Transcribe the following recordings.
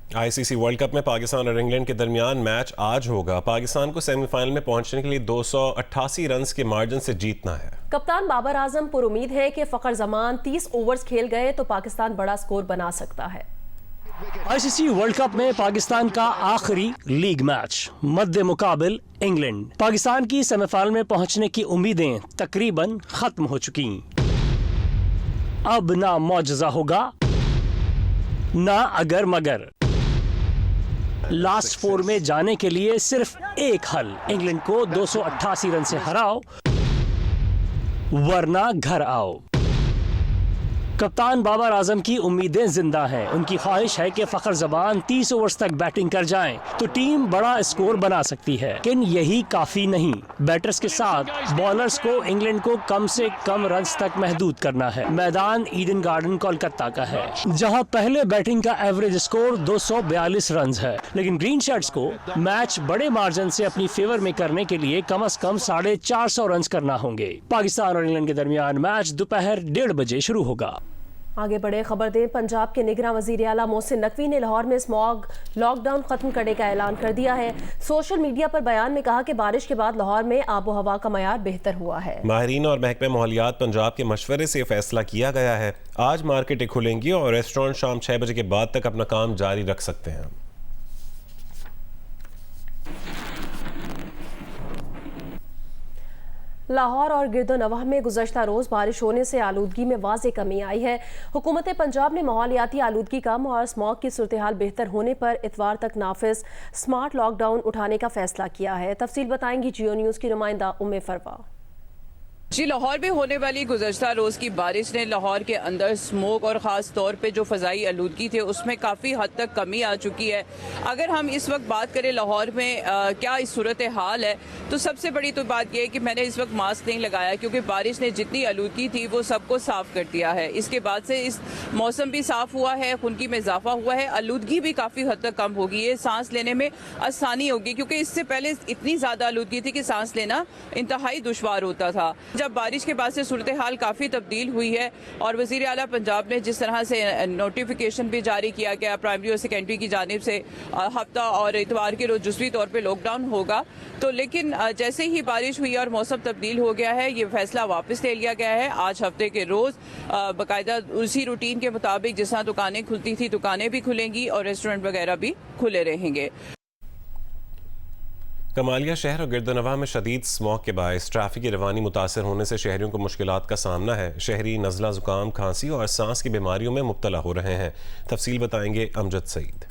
ICC world cup में पाकिस्तान और England के दरमियान मैच आज होगा। पाकिस्तान को सेमीफाइनल में पहुंचने के लिए 288 रन के मार्जिन से जीतना है। कप्तान बाबर आजम पुरुमीद है कि फखर जमान 30 ओवर्स खेल गए तो पाकिस्तान बड़ा स्कोर बना सकता है। आईसीसी वर्ल्ड कप में पाकिस्तान का आखिरी लीग मैच, मद्दे मुकाबिल इंग्लैंड। पाकिस्तान की सेमीफाइनल में पहुंचने की उम्मीदें तकरीबन खत्म हो चुकी। अब ना मौजज़ा होगा ना अगर मगर। लास्ट फोर में जाने के लिए सिर्फ एक हल, इंग्लैंड को 288 रन से हराओ वरना घर आओ। कप्तान बाबर आजम की उम्मीदें जिंदा हैं। उनकी ख्वाहिश है कि फखर जबान 30 ओवर्स तक बैटिंग कर जाएं तो टीम बड़ा स्कोर बना सकती है, लेकिन यही काफी नहीं। बैटर्स के साथ बॉलर्स को इंग्लैंड को कम से कम रन्स तक महदूद करना है। मैदान ईडन गार्डन कोलकाता का है, जहां पहले बैटिंग का एवरेज स्कोर 242 रन है, लेकिन ग्रीन शर्ट्स को मैच बड़े मार्जिन से अपनी फेवर में करने के लिए कम से कम 450 रन करना होंगे। पाकिस्तान और इंग्लैंड के दरमियान मैच दोपहर 1:30 बजे शुरू होगा। आगे बढ़े खबर दें, पंजाब के निगरान वज़ीर आला मोहसिन नकवी ने लाहौर में स्मॉग लॉकडाउन खत्म करने का ऐलान कर दिया है। सोशल मीडिया पर बयान में कहा कि बारिश के बाद लाहौर में आबो हवा का मयार बेहतर हुआ है। माहिरीन और महकमे माहौलियात पंजाब के मशवरे से फैसला किया गया है। आज मार्केटें खुलेंगी और रेस्टोरेंट शाम 6 बजे के बाद तक अपना काम जारी रख सकते हैं। लाहौर और गिरदोनवाह में गुज़श्ता रोज़ बारिश होने से आलूदगी में वाज़ेह कमी आई है। हुकूमत पंजाब ने माहौलियाती आलूदगी कम और स्मॉग की सूरत हाल बेहतर होने पर इतवार तक नाफिज स्मार्ट लॉकडाउन उठाने का फैसला किया है। तफसील बताएंगी जियो न्यूज़ की नुमाइंदा उम्मे फरवा। जी, लाहौर में होने वाली गुज़श्ता रोज़ की बारिश ने लाहौर के अंदर स्मोक और ख़ास तौर पे जो फ़ज़ाई आलूदगी थे उसमें काफ़ी हद तक कमी आ चुकी है। अगर हम इस वक्त बात करें लाहौर में क्या इस सूरत हाल है, तो सबसे बड़ी तो बात यह है कि मैंने इस वक्त मास्क नहीं लगाया क्योंकि बारिश ने जितनी आलूदगी थी वो सबको साफ़ कर दिया है। इसके बाद से इस मौसम भी साफ़ हुआ है, खुनकी में इजाफा हुआ है, आलूदगी भी काफ़ी हद तक कम होगी है, सांस लेने में आसानी होगी क्योंकि इससे पहले इतनी ज़्यादा आलूदगी थी कि सांस लेना इंतहाई दुश्वार होता था। जब बारिश के बाद से सूरत हाल काफ़ी तब्दील हुई है और वज़ीर आला पंजाब ने जिस तरह से नोटिफिकेशन भी जारी किया गया प्राइमरी और सेकेंडरी की जानिब से हफ्ता और इतवार के रोज जुज़वी तौर पे लॉकडाउन होगा, तो लेकिन जैसे ही बारिश हुई और मौसम तब्दील हो गया है, ये फैसला वापस ले लिया गया है। आज हफ्ते के रोज़ बाकायदा उसी रूटीन के मुताबिक जिस तरह दुकानें खुलती थी दुकानें भी खुलेंगी और रेस्टोरेंट वगैरह भी खुले रहेंगे। कमालिया शहर और गिरदोनवाह में शदीद स्मॉग के बायस ट्रैफिक की रवानी मुतासर होने से शहरियों को मुश्किलात का सामना है। शहरी नज़ला, ज़ुकाम, खांसी और सांस की बीमारियों में मुब्तला हो रहे हैं। तफसील बताएंगे अमजद सईद।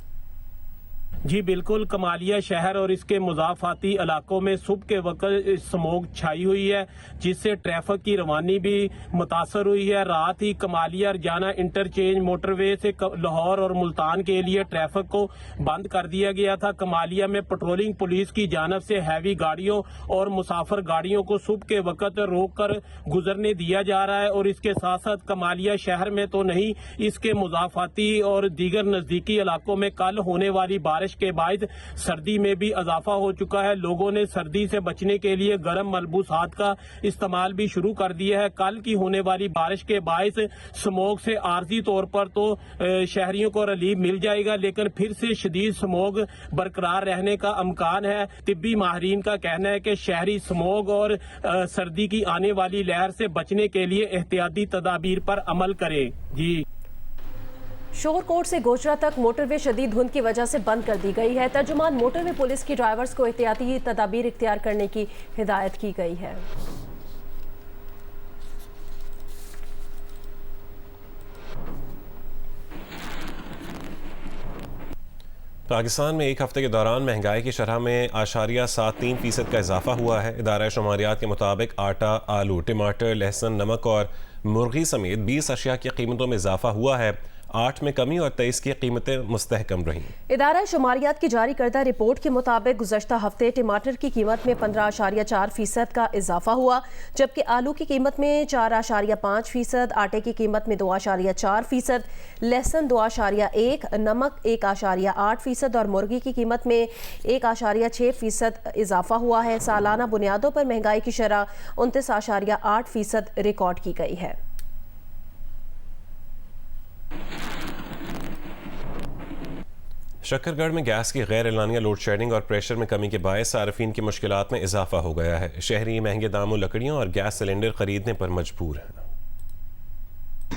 जी बिल्कुल, कमालिया शहर और इसके मुजाफाती इलाकों में सुबह के वक्त स्मोक छाई हुई है जिससे ट्रैफिक की रवानी भी मुतासर हुई है। रात ही कमालिया रजाना इंटरचेंज मोटरवे से लाहौर और मुल्तान के लिए ट्रैफिक को बंद कर दिया गया था। कमालिया में पेट्रोलिंग पुलिस की जानब से हैवी गाड़ियों और मुसाफिर गाड़ियों को सुबह के वक्त रोक कर गुजरने दिया जा रहा है और इसके साथ साथ कमालिया शहर में तो नहीं, इसके मुजाफाती और दीगर नजदीकी इलाकों में कल होने वाली बारिश के बाद सर्दी में भी इजाफा हो चुका है। लोगों ने सर्दी से बचने के लिए गर्म मलबूसात का इस्तेमाल भी शुरू कर दिया है। कल की होने वाली बारिश के बायस स्मोक से आर्जी तौर पर तो शहरियों को रिलीफ मिल जाएगा, लेकिन फिर से शदीद स्मोक बरकरार रहने का इम्कान है। तिब्बी माहिरीन का कहना है कि शहरी स्मोक और सर्दी की आने वाली लहर से बचने के लिए एहतियाती तदाबीर पर अमल करें। जी, शोरकोट से गोचरा तक मोटरवे शदीद धुंध की वजह से बंद कर दी गई है। तर्जुमान मोटरवे पुलिस की ड्राइवर्स को एहतियाती तदाबीर इख्तियार करने की हिदायत की गई है। पाकिस्तान में एक हफ्ते के दौरान महंगाई की शरह में 8.73% का इजाफा हुआ है। इदारा शुमारियात के मुताबिक आटा, आलू, टमाटर, लहसुन, नमक और मुर्गी समेत 20 अशिया की कीमतों में इजाफा हुआ है। 8 में कमी और 23 की कीमतें मुस्तहकम रहीं। इदारा शुमारियात की जारी करदा रिपोर्ट के मुताबिक गुज़श्ता हफ्ते टमाटर की कीमत में 15.4% का इजाफा हुआ, जबकि आलू की कीमत में 4.5%, आटे की कीमत में 2.4%, लहसुन 2.1%, नमक 1.8% और मुर्गी की कीमत में 1.6% इजाफा हुआ है। सालाना बुनियादों पर महंगाई की शरह 29.8% रिकॉर्ड की गई है। शक्करगढ़ में गैस की गैर एलानिया लोड शेडिंग और प्रेशर में कमी के बायस सार्फिन की मुश्किलात में इजाफा हो गया है। शहरी महंगे दामों लकड़ियों और गैस सिलेंडर खरीदने पर मजबूर हैं।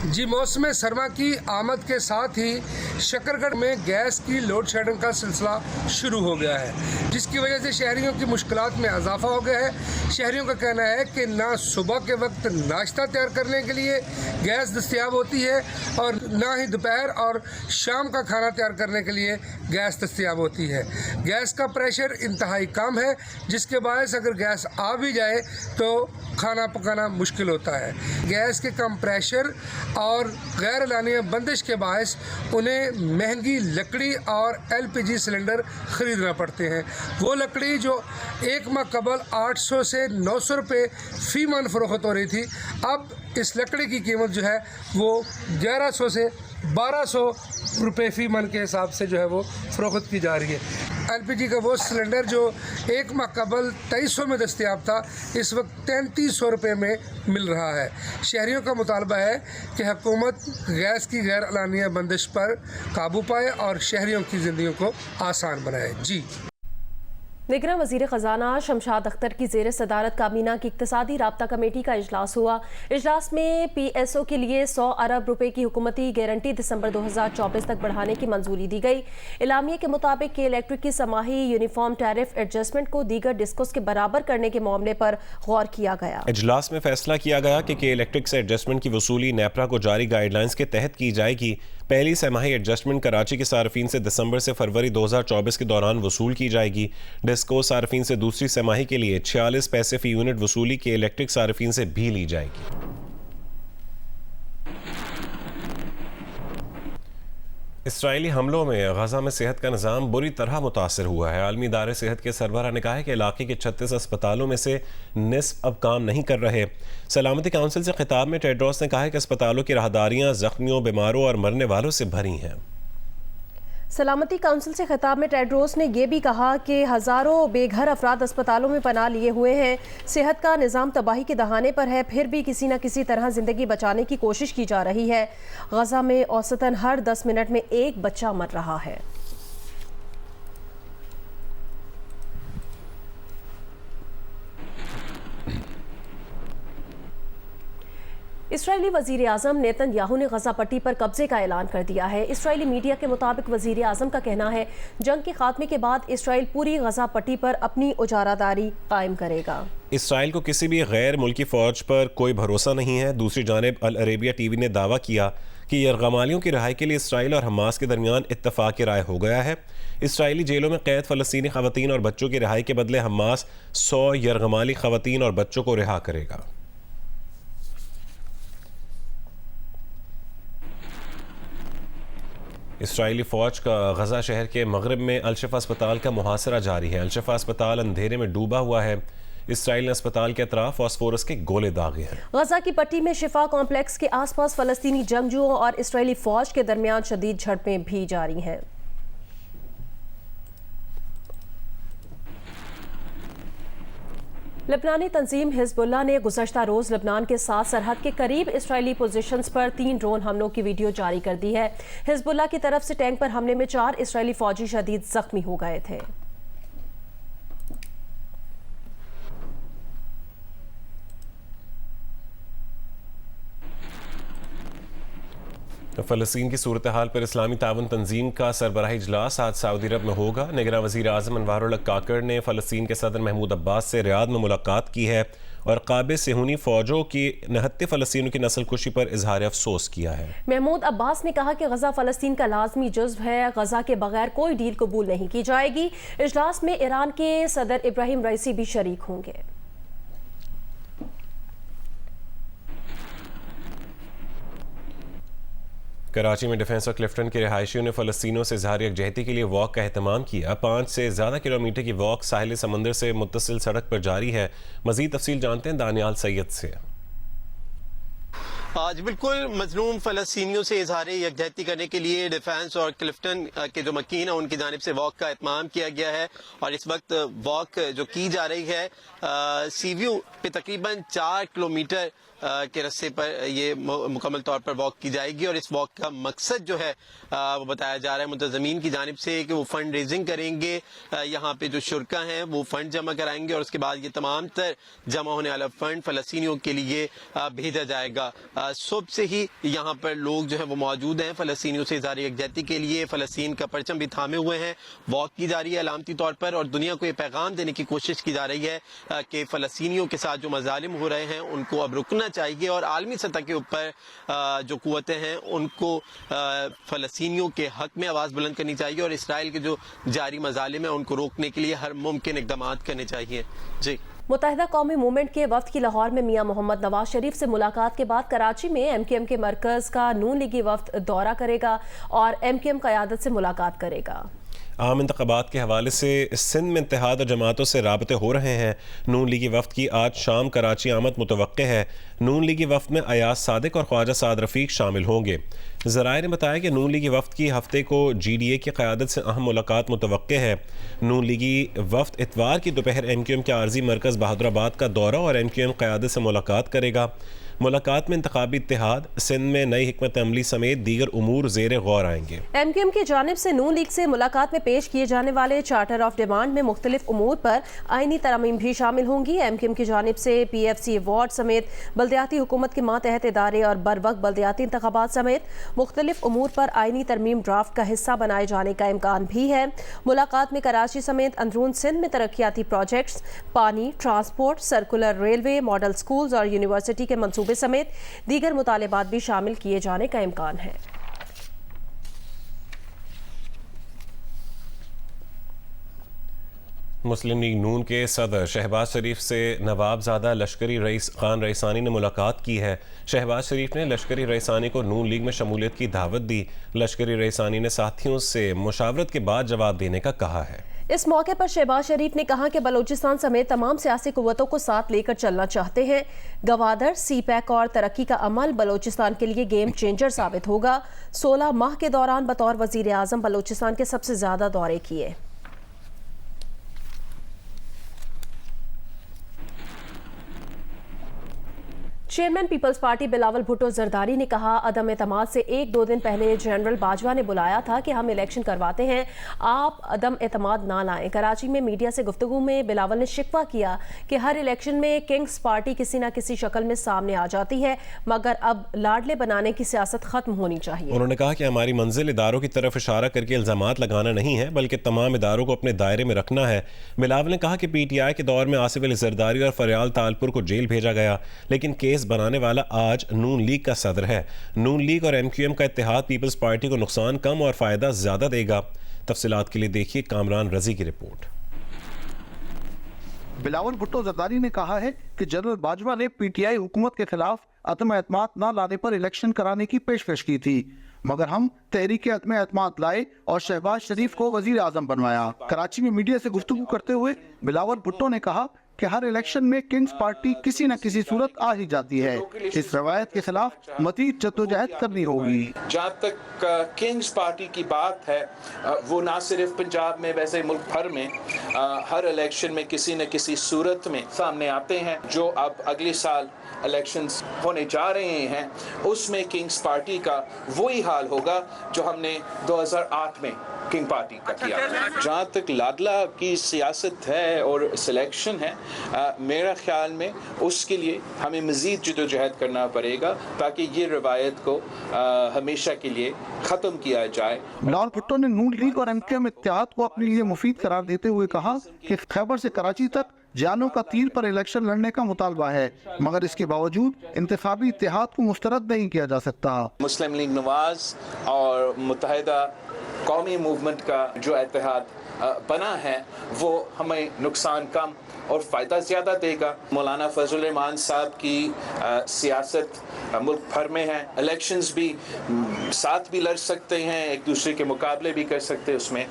जी, मौसम सरमा की आमद के साथ ही शक्करगढ़ में गैस की लोड शेडिंग का सिलसिला शुरू हो गया है, जिसकी वजह से शहरियों की मुश्किलात में इजाफा हो गया है। शहरियों का कहना है कि ना सुबह के वक्त नाश्ता तैयार करने के लिए गैस दस्तयाब होती है और ना ही दोपहर और शाम का खाना तैयार करने के लिए गैस दस्तयाब होती है। गैस का प्रेशर इंतहाई कम है, जिसके बायस अगर गैस आ भी जाए तो खाना पकाना मुश्किल होता है। गैस के कम प्रेशर और गैर एलानिया बंदिश के बायस उन्हें महंगी लकड़ी और LPG सिलेंडर ख़रीदना पड़ते हैं। वो लकड़ी जो एक माह कबल 800 से 900 रुपये फ़ी मन फ़रोख्त हो रही थी, अब इस लकड़ी की कीमत जो है वो 1100 से 1200 रुपये फ़ी मन के हिसाब से जो है वो फ़रोख्त की जा रही है। LPG का वो सिलेंडर जो एक माह कबल 2300 में दस्तयाब था, इस वक्त 3300 रुपये में मिल रहा है। शहरियों का मुतालबा है कि हुकूमत गैस की गैर एलानिया बंदिश पर काबू पाए और शहरियों की ज़िंदगी को आसान बनाए। जी। निगरान वज़ीर ख़जाना शमशाद अख्तर की ज़ेर सदारत काबीना की इक़्तिसादी राब्ता कमेटी का इजलास हुआ। इजलास में PSO के लिए 100 अरब रुपए की हुकूमती गारंटी दिसंबर 2024 तक बढ़ाने की मंजूरी दी गई। इलामिया के मुताबिक के इलेक्ट्रिक की समाही यूनिफॉर्म टैरिफ एडजस्टमेंट को दीगर डिस्कोस के बराबर करने के मामले पर गौर किया गया। इजलास में फैसला किया गया कि के इलेक्ट्रिक से एडजस्टमेंट की वसूली नेपरा को जारी गाइडलाइंस के तहत की जाएगी। पहली सहमाही एडजस्टमेंट कराची के सार्फिन से दिसंबर से फरवरी 2024 के दौरान वसूल की जाएगी। डिस्को सार्फिन से दूसरी सहमाही के लिए 46 पैसे फी यूनिट वसूली के इलेक्ट्रिक सार्फिन से भी ली जाएगी। इसराइली हमलों में गजा में सेहत का निज़ाम बुरी तरह मुतासर हुआ है। आलमी इदारे सेहत के सरबराह ने कहा है कि इलाके के 36 अस्पतालों में से निस्फ अब काम नहीं कर रहे। सलामती काउंसिल से खिताब में टेड्रोस ने कहा है कि अस्पतालों की राहदारियां जख्मियों, बीमारों और मरने वालों से भरी हैं। सलामती काउंसिल से खिताब में टेड्रोस ने यह भी कहा कि हज़ारों बेघर अफराद अस्पतालों में पनाह लिए हुए हैं। सेहत का निज़ाम तबाही के दहाने पर है, फिर भी किसी न किसी तरह ज़िंदगी बचाने की कोशिश की जा रही है। गजा में औसतन हर 10 मिनट में एक बच्चा मर रहा है। इसराइली वज़ीर आज़म नेतन्याहू ने गजा पट्टी पर कब्जे का ऐलान कर दिया है। इसराइली मीडिया के मुताबिक वज़ीर आज़म का कहना है जंग के खात्मे के बाद इसराइल पूरी गजा पट्टी पर अपनी उजारादारी कायम करेगा। इसराइल को किसी भी गैर मुल्की फ़ौज पर कोई भरोसा नहीं है। दूसरी जानिब अल अरेबिया TV ने दावा किया कि यरगमालियों की रिहाई के लिए इसराइल और हमास के दरमियान इत्तफाक़ राय हो गया है। इसराइली जेलों में कैद फ़लस्तीनी ख़वातीन और बच्चों की रिहाई के बदले हमास 100 यरगमाली ख़वातीन और बच्चों को रिहा करेगा। इसराइली फ़ौज का गजा शहर के मगरब में अल-शिफा अस्पताल का मुहासरा जारी है। अल-शिफा अस्पताल अंधेरे में डूबा हुआ है। इसराइल ने अस्पताल के अतराफ फास्फोरस के गोले दागे हैं। गजा की पट्टी में शिफा कॉम्प्लेक्स के आसपास फ़लस्तीनी जंगजुओं और इसराइली फ़ौज के दरमियान शदीद झड़पें भी जारी हैं। लबनानी तंजीम हिजबुल्लाह ने गुज़श्ता रोज़ लबनान के साथ सरहद के करीब इसराइली पोजीशंस पर 3 ड्रोन हमलों की वीडियो जारी कर दी है। हिजबुल्लाह की तरफ से टैंक पर हमले में 4 इसराइली फौजी शदीद जख्मी हो गए थे। फ़लस्तीन की सूरत हाल पर इस्लामी ताउन तंजीम का सरबराही इजलास आज सऊदी अरब में होगा। निगरान वज़ीर आज़म अनवारुल हक काकड़ ने फ़लस्तीन के सदर महमूद अब्बास से रियाद में मुलाकात की है और क़ाबे सेहूनी फ़ौजों की 69 फ़लस्तीनियों की नस्ल कुशी पर इजहार अफसोस किया है। महमूद अब्बास ने कहा कि गजा फ़लस्तीन का लाजमी जुज़्व है। गजा के बगैर कोई डील कबूल नहीं की जाएगी। इजलास में ईरान के सदर इब्राहिम रईसी भी शरीक होंगे। कराची में डिफेंस और क्लिफ्टन के रिहायशियों ने फ़लस्तीनियों से इज़हार यकजहती के लिए वॉक का एहतमाम किया। 5 से ज़्यादा किलोमीटर की वॉक साहिल समंदर से मुत्तसिल सड़क पर जारी है। मज़ीद तफसील जानते हैं दानियाल सैयद से। आज बिल्कुल मजलूम फ़लस्तीनियों से इजहार यकजहती करने के लिए डिफेंस और क्लिफ्टन के जो मकीन है उनकी जानिब से वॉक का एहतमाम किया गया है और इस वक्त वॉक जो की जा रही है सीव्यू पे तकरीबन 4 किलोमीटर के रस्ते पर ये मुकम्मल तौर पर वॉक की जाएगी और इस वॉक का मकसद जो है वो बताया जा रहा है मुंतज़मीन की जानिब से कि वो फंड रेजिंग करेंगे, यहाँ पे जो शुरा हैं वो फंड जमा कराएंगे और उसके बाद ये तमाम तर जमा होने वाला फंड फ़लस्तीनियों के लिए भेजा जाएगा। सुबह से ही यहाँ पर लोग जो है वो मौजूद हैं फ़लस्तीनियों से इज़हार यकजहती के लिए। फ़लस्तीन का परचम भी थामे हुए हैं, वॉक की जा रही है अलामती तौर पर और दुनिया को ये पैगाम देने की कोशिश की जा रही है कि फ़लस्तीनियों के साथ जो मज़ालिम हो रहे हैं उनको अब रुकना चाहिए और आलमी सतह के ऊपर जो कुव्वतें हैं उनको फ़लस्तीनियों के हक में आवाज़ बुलंद करनी चाहिए और इसराइल के जो जारी मज़ालिम है उनको रोकने के लिए हर मुमकिन इक़दाम करने चाहिए। जी। मुत्तहिदा कौमी मूवमेंट के वफ्द की लाहौर में मियां मोहम्मद नवाज शरीफ से मुलाकात के बाद कराची में MKM के मरकज़ का नून लीगी वफ्द दौरा करेगा और MKM क़यादत से मुलाकात करेगा। आम इंतख़ाबात के हवाले से सिंध में इत्तेहाद और जमातों से राबते हो रहे हैं। नून लीगी वफ़्द की आज शाम कराची आमद मुतवक्के है। नून लीगी वफ़्द में अयाज सादिक और ख्वाजा साद रफ़ीक शामिल होंगे। ज़राए ने बताया कि नून लीगी वफ़्द की हफ्ते को GDA की क़यादत से अहम मुलाकात मुतवक्के है। नून लीगी वफ़्द इतवार की दोपहर MKM के आर्जी मरकज़ बहादुराबाद का दौरा और MKM क़यादत से मुलाकात करेगा। मुलाकात में इंतखाबी इत्तेहाद, सिंध में नई हिकमत अमली समेत दीगर उमूर ज़ेर गौर आएंगे। MKM की जानिब से नून लीग से मुलाकात में पेश किए जाने वाले चार्टर ऑफ डिमांड में मुख्तलिफ उमूर पर आईनी तरमीम भी शामिल होंगी। MKM की जानिब से PFC अवार्ड समेत बल्दियाती हुकूमत के मातहत इदारे और बरवक्त बल्दियाती इंतखाबात समेत मुख्तलिफ उमूर पर आईनी तरमीम ड्राफ्ट का हिस्सा बनाए जाने का इम्कान भी है। मुलाकात में कराची समेत अंदरून सिंध में तरक्याती प्रोजेक्ट्स, पानी, transport, circular railway, model schools और यूनिवर्सिटी के मनसूबे समेत दीगर मुतालिबात भी शामिल किए जाने का इम्कान है। मुस्लिम लीग नून के सदर शहबाज शरीफ से नवाबजादा लश्करी रईस खान रईसानी ने मुलाकात की है। शहबाज शरीफ ने लश्करी रईसानी को नून लीग में शमूलियत की दावत दी। लश्करी रईसानी ने साथियों से मुशावरत के बाद जवाब देने का कहा है। इस मौके पर शहबाज शरीफ ने कहा कि बलूचिस्तान समेत तमाम सियासी कुव्वतों को साथ लेकर चलना चाहते हैं। गवादर, CPEC और तरक्की का अमल बलूचिस्तान के लिए गेम चेंजर साबित होगा। 16 माह के दौरान बतौर वजीर आजम बलूचिस्तान के सबसे ज्यादा दौरे किए। Chairman peoples party Bilawal Bhutto Zardari ने कहा, अदम एतमाद से 1-2 दिन पहले जनरल बाजवा ने बुलाया था कि हम इलेक्शन करवाते हैं, आप अदम एतमाद ना लाएं। कराची में मीडिया से गुफ्तगू में बिलावल ने शिकवा किया कि हर इलेक्शन में किंग्स पार्टी किसी न किसी शक्ल में सामने आ जाती है, मगर अब लाडले बनाने की सियासत खत्म होनी चाहिए। उन्होंने कहा कि हमारी मंजिल इदारों की तरफ इशारा करके इल्जामात लगाना नहीं है, बल्कि तमाम इदारों को अपने दायरे में रखना है। बिलावल ने कहा कि PTI के दौर में आसिफ अली जरदारी और फरियाल तालपुर को जेल भेजा गया, लेकिन केस बनाने वाला आज नून लीग का सदर है। नून लीग और MQM का इत्तेहाद पीपल्स पार्टी को नुकसान कम और फायदा ज्यादा देगा। तफसीलात के लिए देखिए कामरान रजी की रिपोर्ट। बिलावल भुट्टो जरदारी ने कहा है कि जनरल बाजवा ने PTI हुकूमत के खिलाफ अदम एतमाद न लाने पर इलेक्शन कराने की पेशकश की थी, मगर हम तहरीक अदम एतमाद लाए और शहबाज शरीफ को वजीर आजम बनवाया। कराची में मीडिया से गुफ्तगू करते हुए बिलावल भुट्टो ने कहा कि हर इलेक्शन में किंग्स पार्टी किसी न किसी सूरत आ ही जाती है। इस रवायत के खिलाफ मज़ीद जद्दोजहद करनी होगी। जहाँ तक किंग्स पार्टी की बात है, वो ना सिर्फ पंजाब में, वैसे मुल्क भर में हर इलेक्शन में किसी न किसी सूरत में सामने आते हैं। जो अब अगले साल इलेक्शंस होने जा रहे हैं, उसमें किंग्स पार्टी का वही हाल होगा जो हमने 2008 में किंग पार्टी का किया। जहाँ तक लाडला की सियासत है और सिलेक्शन है, मेरा ख्याल में उसके लिए हमें मज़ीद जद्दोजहद करना पड़ेगा ताकि ये रवायत को हमेशा के लिए ख़त्म किया जाए। बिलावल भुट्टो ने नून लीग और MKM इत्तेहाद को अपने लिए मुफीद करार देते हुए कहा कि खैबर से कराची तक जानों का तीर पर इलेक्शन लड़ने का मुतालबा है, मगर इसके बावजूद इंतखाबी इत्तेहाद को मुस्तरद नहीं किया जा सकता। मुस्लिम लीग नवाज और मुत्तहिदा कौमी मूवमेंट का जो इत्तेहाद बना है वो हमें नुकसान कम और फ़ायदा ज़्यादा देगा। मौलाना फजल रहमान साहब की सियासत मुल्क भर में है। इलेक्शंस भी साथ भी लड़ सकते हैं, एक दूसरे के मुकाबले भी कर सकते हैं, उसमें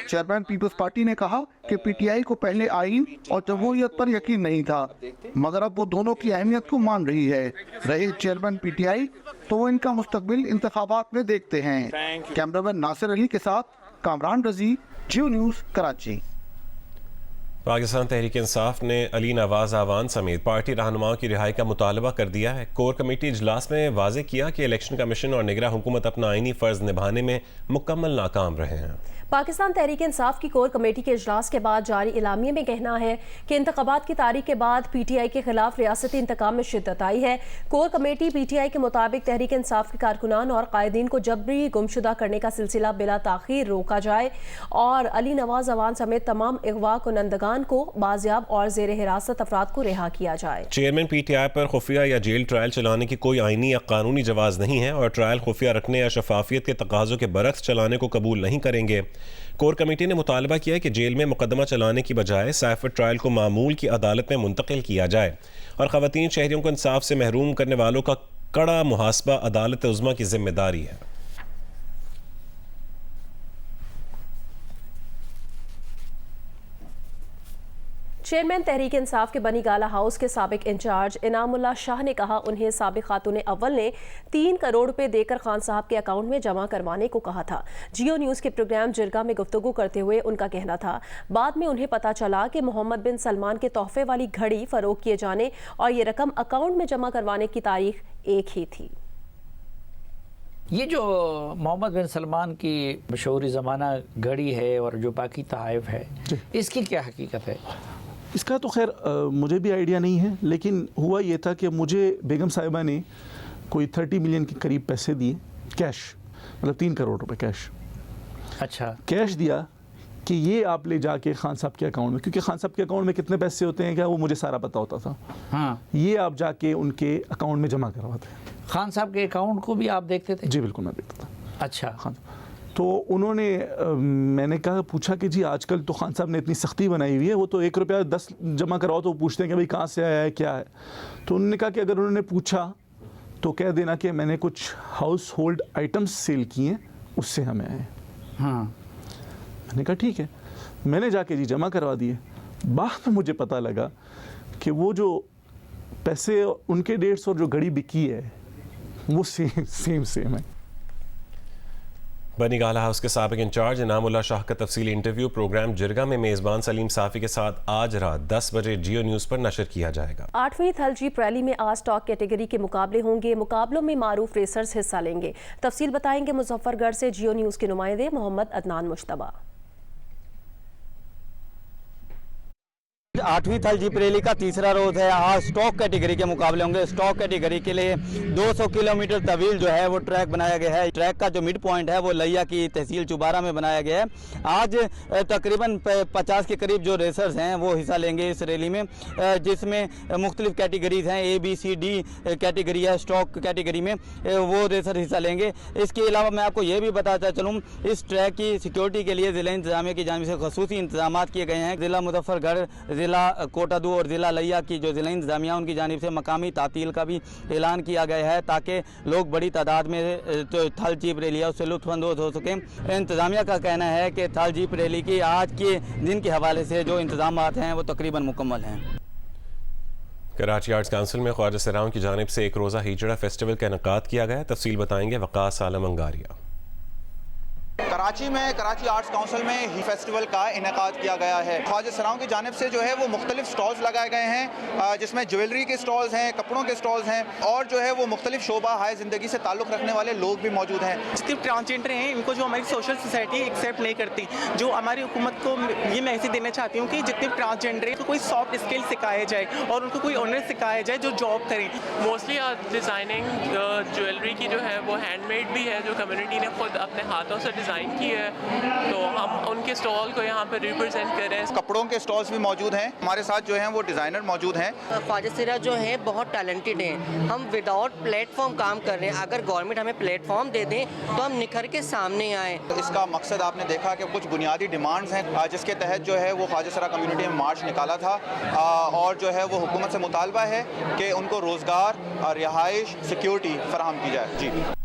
चेयरमैन पीपल्स पार्टी ने कहा कि PTI को पहले आईन और जमहूरियत पर यकीन नहीं था, मगर अब वो दोनों की अहमियत को मान रही है। रहे चेयरमैन PTI तो वो इनका मुस्तकबिल इंतखाबात में देखते हैं। कैमरामैन नासिर अली के साथ कामरान रजी, जियो न्यूज़, कराची। पाकिस्तान तहरीक इंसाफ ने अली नवाज आवान समेत पार्टी रहनुमाओं की रिहाई का मुतालबा कर दिया है। कोर कमेटी इजलास में वाज़ेह किया कि इलेक्शन कमीशन और निगरान हुकूमत अपना आईनी फ़र्ज निभाने में मुकम्मल नाकाम रहे हैं। पाकिस्तान तहरीक इंसाफ की कोर कमेटी के इजलास के बाद जारी इलामिये में कहना है कि इंतखाबात की तारीख के बाद PTI के खिलाफ रियासती इंतकाम में शिद्दत आई है। कोर कमेटी PTI के मुताबिक तहरीक इंसाफ के कारकुनान और कायदीन को जबरी गुमशुदा करने का सिलसिला बिला ताखीर रोका जाए और अली नवाज अवान समेत तमाम अगवा कुनंदगान को बाजियाब और जेर हिरासत अफराद को रिहा किया जाए। चेयरमैन PTI पर खुफिया या जेल ट्रायल चलाने की कोई आईनी या कानूनी जवाज़ नहीं है और ट्रायल खुफिया रखने या शफाफियत के तकाज़ों के बरक्स चलाने को कबूल नहीं करेंगे। कोर कमेटी ने मुतालबा किया कि जेल में मुकदमा चलाने की बजाय साइफर ट्रायल को मामूल की अदालत में मुंतकिल किया जाए और ख़वातीन शहरियों को इंसाफ से महरूम करने वालों का कड़ा मुहासबा अदालत उज़्मा की जिम्मेदारी है। चेयरमैन तहरीक इंसाफ के बनी गाला हाउस के साबिक इंचार्ज इनामुल्ला शाह ने कहा उन्हें साबिक खातून अव्वल ने 3 करोड़ रुपए देकर खान साहब के अकाउंट में जमा करवाने को कहा था। जियो न्यूज़ के प्रोग्राम जिरगा में गुफ्तगू करते हुए उनका कहना था बाद में उन्हें पता चला कि मोहम्मद बिन सलमान के तोहफे वाली घड़ी फरोख्त किए जाने और ये रकम अकाउंट में जमा करवाने की तारीख एक ही थी। ये जो मोहम्मद बिन सलमान की मशहूरी ज़माना घड़ी है और जो बाकी तहाइफ है, इसकी क्या हकीकत है? इसका तो खैर मुझे भी आइडिया नहीं है, लेकिन हुआ ये था कि मुझे बेगम साहिबा ने कोई 30 मिलियन के करीब पैसे दिए कैश, मतलब 3 करोड़ रुपए कैश। अच्छा, कैश दिया कि ये आप ले जाके खान साहब के अकाउंट में, क्योंकि खान साहब के अकाउंट में कितने पैसे होते हैं क्या वो मुझे सारा पता होता था। हाँ, ये आप जाके उनके अकाउंट में जमा करवाते हैं। खान साहब के अकाउंट को भी आप देखते थे? जी बिल्कुल, मैं देखता था। अच्छा, हाँ, तो उन्होंने मैंने कहा पूछा कि जी आजकल तो खान साहब ने इतनी सख्ती बनाई हुई है, वो तो 1 रुपया 10 जमा कराओ तो पूछते हैं कि भाई कहाँ से आया है क्या है। तो उन्होंने कहा कि अगर उन्होंने पूछा तो कह देना कि मैंने कुछ हाउस होल्ड आइटम्स सेल किए हैं, उससे हमें आए। हाँ, मैंने कहा ठीक है, मैंने जाके जी जमा करवा दिए। बाद में मुझे पता लगा कि वो जो पैसे उनके 150 और जो घड़ी बिकी है वो सेम है। बनी गाला हाउस के साबिक इंचार्ज इनामुल्ला शाह का तफसीली इंटरव्यू प्रोग्राम जिरगा में मेज़बान सलीम साफ़ी के साथ आज रात 10 बजे जियो न्यूज़ पर नशर किया जाएगा। 8वीं थल जीप रैली में आज स्टॉक कैटेगरी के मुकाबले होंगे। मुकाबलों में मारूफ रेसर्स हिस्सा लेंगे। तफसील बताएंगे मुजफ्फरगढ़ से जियो न्यूज़ के नुमाइंदे मोहम्मद अदनान मुश्तबा। 8वीं थल जीप रैली का तीसरा रोज़ है। आज स्टॉक कैटेगरी के मुकाबले होंगे। स्टॉक कैटेगरी के लिए 200 किलोमीटर तवील जो है वो ट्रैक बनाया गया है। ट्रैक का जो मिड पॉइंट है वो लिया की तहसील चुबारा में बनाया गया है। आज तकरीबन 50 के करीब जो रेसर्स हैं वो हिस्सा लेंगे इस रैली में, जिसमें मुख्तलिफ कैटेगरीज हैं। ABCD कैटेगरी है स्टॉक कैटेगरी में, वो रेसर हिस्सा लेंगे। इसके अलावा मैं आपको ये भी बताता चलूँ, इस ट्रैक की सिक्योरिटी के लिए ज़िला इंतज़ामिया की जानिब से खसूसी इंतजाम किए गए हैं। ज़िला मुजफ्फरगढ़, ज़िला कोटादू और ज़िला लिया की जो ज़िला इंतज़ामिया उनकी जानिब से मकामी तातील का भी ऐलान किया गया है ताकि लोग बड़ी तादाद में जो थल जीप रैली है उससे लुत्फ़अंदोज़ हो सकें। इंतज़ामिया का कहना है कि थल जीप रैली की आज के दिन के हवाले से जो इंतज़ाम हैं वो तकरीबन मुकम्मल हैं। कराची आर्ट्स काउंसिल में ख्वाजा सराउन की जानिब से एक रोज़ा हिजड़ा फेस्टिवल का इनेकाद किया गया। तफसील बताएंगे वकास आलम अंगारिया। कराची में कराची आर्ट्स काउंसिल में ही फेस्टिवल का इनेकाद किया गया है। ख्वाजा सराउन की जानिब से जो है वो मुख्तलिफ स्टॉल्स लगाए गए हैं, जिसमें ज्वेलरी के स्टॉल्स हैं, कपड़ों के स्टॉल्स हैं और जो है वो मुख्तलिफ शोबा हाय ज़िंदगी से ताल्लुक़ रखने वाले लोग भी मौजूद हैं। जितने ट्रांसजेंडर हैं इनको जो हमारी सोशल सोसाइटी एक्सेप्ट नहीं करती, जो हमारी हुकूमत को ये मैसेज देना चाहती हूँ कि जितने ट्रांसजेंडर हैं तो कोई सॉफ्ट स्किल सिखाए जाए और उनको कोई ऑनर सिखाया जाए जो जॉब करें। मोस्टली डिज़ाइनिंग ज्वेलरी की जो है वो हैंडमेड भी है, जो कम्युनिटी ने खुद अपने हाथों से डिज़ाइन की है, तो हम उनके स्टॉल को यहाँ पर रिप्रेजेंट कर रहे हैं। कपड़ों के स्टॉल्स भी मौजूद हैं। हमारे साथ जो हैं वो डिज़ाइनर मौजूद हैं। ख्वाजा सरा जो है बहुत टैलेंटेड हैं। हम विदाउट प्लेटफॉर्म काम कर रहे हैं। अगर गवर्नमेंट हमें प्लेटफॉर्म दे दें तो हम निखर के सामने आएँ। इसका मकसद आपने देखा कि कुछ बुनियादी डिमांड्स हैं जिसके तहत जो है वो ख्वाजा सरा कम्युनिटी में मार्च निकाला था और जो है वो हुकूमत से मुतालबा है कि उनको रोज़गार, रिहाइश, सिक्योरिटी फराहम की जाए। जी।